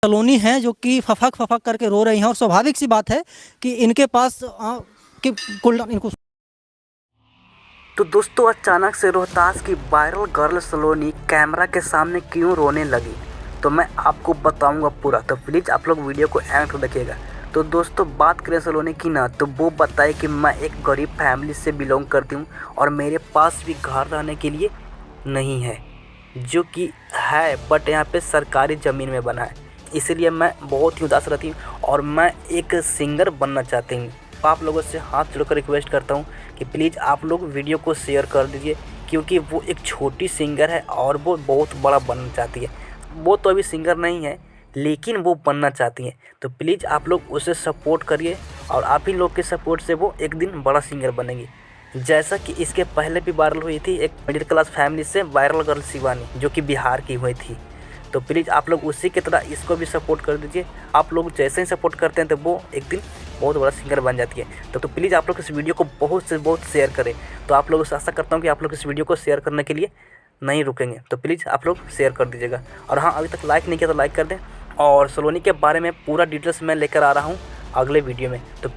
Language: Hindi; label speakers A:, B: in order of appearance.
A: सलोनी हैं जो कि फफक फफक करके रो रही हैं और स्वाभाविक सी बात है कि इनके पास कि इनको।
B: तो दोस्तों, अचानक से रोहतास की वायरल गर्ल सलोनी कैमरा के सामने क्यों रोने लगी, तो मैं आपको बताऊंगा पूरा। तो प्लीज़ आप लोग वीडियो को एंड तक देखिएगा। तो दोस्तों, बात करें सलोनी की ना, तो वो बताए कि मैं एक गरीब फैमिली से बिलोंग करती हूँ और मेरे पास भी घर रहने के लिए नहीं है, जो कि है बट यहाँ पे सरकारी ज़मीन में बना है। इसीलिए मैं बहुत ही उदास रहती हूँ और मैं एक सिंगर बनना चाहती हूँ। आप लोगों से हाथ जोड़कर रिक्वेस्ट करता हूँ कि प्लीज़ आप लोग वीडियो को शेयर कर दीजिए, क्योंकि वो एक छोटी सिंगर है और वो बहुत बड़ा बनना चाहती है। वो तो अभी सिंगर नहीं है, लेकिन वो बनना चाहती है। तो प्लीज़ आप लोग उसे सपोर्ट करिए और आप ही लोग के सपोर्ट से वो एक दिन बड़ा सिंगर बनेगी। जैसा कि इसके पहले भी वायरल हुई थी एक मिडिल क्लास फैमिली से वायरल गर्ल शिवानी, जो कि बिहार की हुई थी। तो प्लीज़ आप लोग उसी की तरह इसको भी सपोर्ट कर दीजिए। आप लोग जैसे ही सपोर्ट करते हैं तो वो एक दिन बहुत बड़ा सिंगर बन जाती है। तो प्लीज़ आप लोग इस वीडियो को बहुत से बहुत शेयर करें। तो आप लोगों से आशा करता हूँ कि आप लोग इस वीडियो को शेयर करने के लिए नहीं रुकेंगे। तो प्लीज़ आप लोग शेयर कर दीजिएगा। और हाँ, अभी तक लाइक नहीं किया तो लाइक कर दें। और सलोनी के बारे में पूरा डिटेल्स मैं लेकर आ रहा हूँ अगले वीडियो में। तो